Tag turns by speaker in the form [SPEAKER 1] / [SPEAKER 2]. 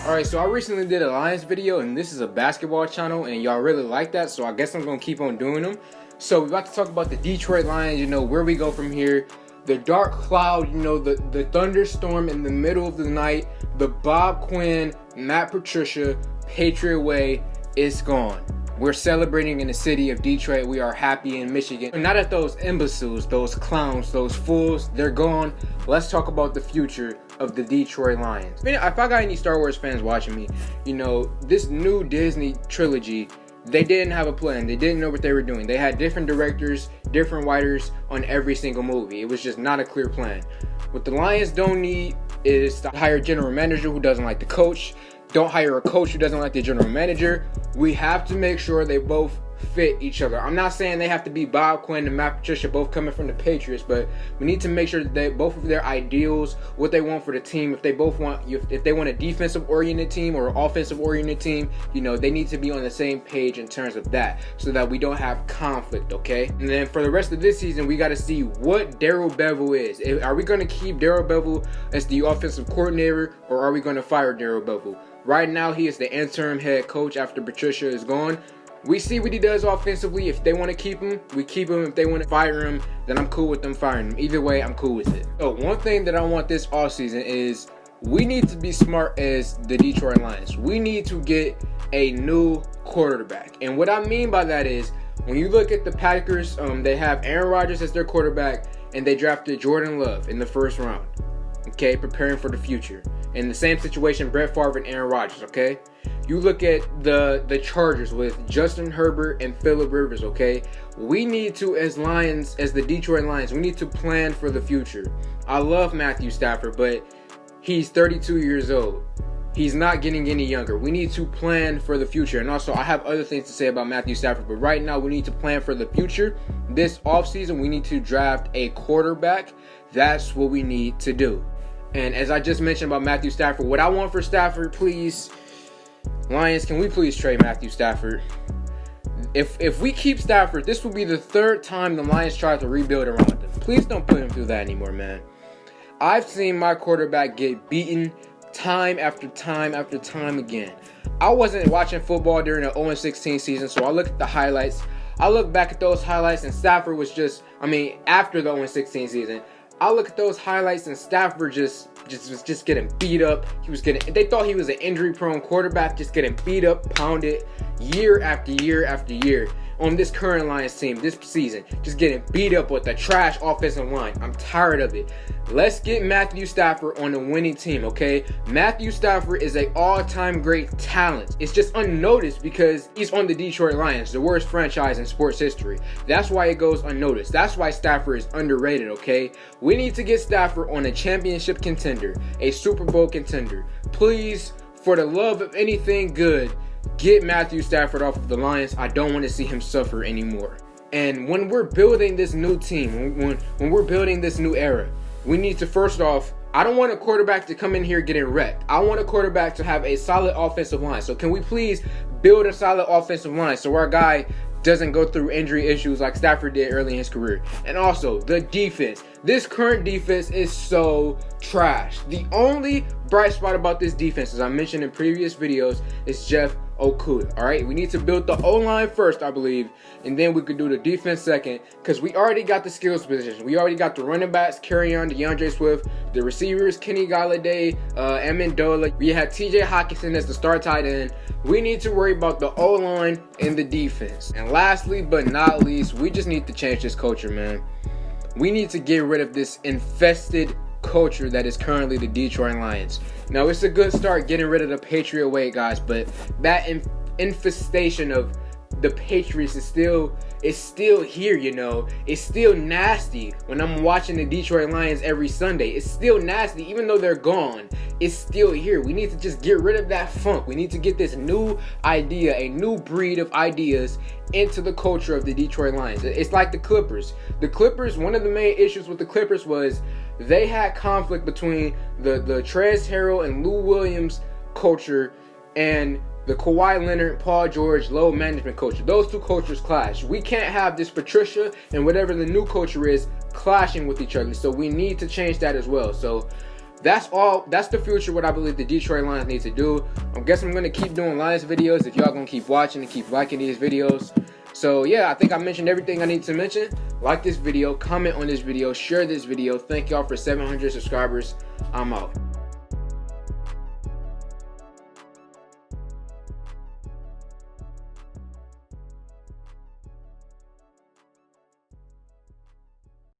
[SPEAKER 1] Alright, so I recently did a Lions video, and this is a basketball channel, and y'all really like that, so I guess I'm going to keep on doing them. So we're about to talk about the Detroit Lions, where we go from here. The dark cloud, the thunderstorm in the middle of the night, the Bob Quinn, Matt Patricia, Patriot way, it's gone. We're celebrating in the city of Detroit. We are happy in Michigan. Not at those imbeciles, those clowns, those fools. They're gone. Let's talk about the future of the Detroit Lions. If I got any Star Wars fans watching me, this new Disney trilogy, they didn't have a plan. They didn't know what they were doing. They had different directors, different writers on every single movie. It was just not a clear plan. What the Lions don't need is to hire a general manager who doesn't like the coach. Don't hire a coach who doesn't like the general manager. We have to make sure they both fit each other. I'm not saying they have to be Bob Quinn and Matt Patricia, both coming from the Patriots, but we need to make sure that they, both of their ideals, what they want for the team, if they want a defensive oriented team or an offensive oriented team, they need to be on the same page in terms of that, so that we don't have conflict, okay? And then for the rest of this season, we got to see what Darrell Bevell is. Are we going to keep Darrell Bevell as the offensive coordinator, or are we going to fire Darrell Bevell? Right now, he is the interim head coach after Patricia is gone. We see what he does offensively. If they want to keep him, we keep him. If they want to fire him, then I'm cool with them firing him. Either way, I'm cool with it. So one thing that I want this offseason is we need to be smart as the Detroit Lions. We need to get a new quarterback. And what I mean by that is, when you look at the Packers, they have Aaron Rodgers as their quarterback, and they drafted Jordan Love in the first round. Okay, preparing for the future. In the same situation, Brett Favre and Aaron Rodgers, okay? You look at the Chargers with Justin Herbert and Phillip Rivers, okay? We need to, as the Detroit Lions, we need to plan for the future. I love Matthew Stafford, but he's 32 years old. He's not getting any younger. We need to plan for the future. And also, I have other things to say about Matthew Stafford, but right now we need to plan for the future. This offseason, we need to draft a quarterback. That's what we need to do. And as I just mentioned about Matthew Stafford, what I want for Stafford, please, Lions, can we please trade Matthew Stafford? If we keep Stafford, this will be the third time the Lions try to rebuild around him. Please don't put him through that anymore, man. I've seen my quarterback get beaten time after time after time again. I wasn't watching football during the 0-16 season, so I looked at the highlights. I look back at those highlights, and Stafford was after the 0-16 season, I look at those highlights, and Stafford was just getting beat up. They thought he was an injury-prone quarterback, just getting beat up, pounded year after year after year on this current Lions team this season, just getting beat up with the trash offensive line. I'm tired of it. Let's get Matthew Stafford on a winning team, okay? Matthew Stafford is an all-time great talent. It's just unnoticed because he's on the Detroit Lions, the worst franchise in sports history. That's why it goes unnoticed. That's why Stafford is underrated, okay? We need to get Stafford on a championship contender, a Super Bowl contender. Please, for the love of anything good, get Matthew Stafford off of the Lions. I don't want to see him suffer anymore. And when we're building this new team, when we're building this new era, we need to, first off, I don't want a quarterback to come in here getting wrecked. I want a quarterback to have a solid offensive line. So can we please build a solid offensive line so our guy doesn't go through injury issues like Stafford did early in his career? And also, the defense. This current defense is so trash. The only bright spot about this defense, as I mentioned in previous videos, is Jeff Okudah. All right, we need to build the O-line first, I believe, and then we could do the defense second, because we already got the skills position. We already got the running backs, Kerryon, DeAndre Swift, the receivers, Kenny Golladay, Amendola. We had TJ Hockenson as the star tight end. We need to worry about the O-line and the defense. And lastly, but not least, we just need to change this culture, man. We need to get rid of this infested culture that is currently the Detroit Lions. Now, it's a good start getting rid of the Patriot way, guys, but that infestation of the Patriots is still here, It's still nasty when I'm watching the Detroit Lions every Sunday. It's still nasty, even though they're gone. It's still here. We need to just get rid of that funk. We need to get this new idea, a new breed of ideas into the culture of the Detroit Lions. It's like the Clippers. The Clippers, one of the main issues with the Clippers was they had conflict between the Trez Harrell and Lou Williams culture and the Kawhi Leonard, Paul George, load management culture. Those two cultures clash. We can't have this Patricia and whatever the new culture is clashing with each other. So we need to change that as well. So that's all. That's the future. What I believe the Detroit Lions need to do. I guess I'm gonna keep doing Lions videos if y'all gonna keep watching and keep liking these videos. So yeah, I think I mentioned everything I need to mention. Like this video, comment on this video, share this video. Thank y'all for 700 subscribers. I'm out.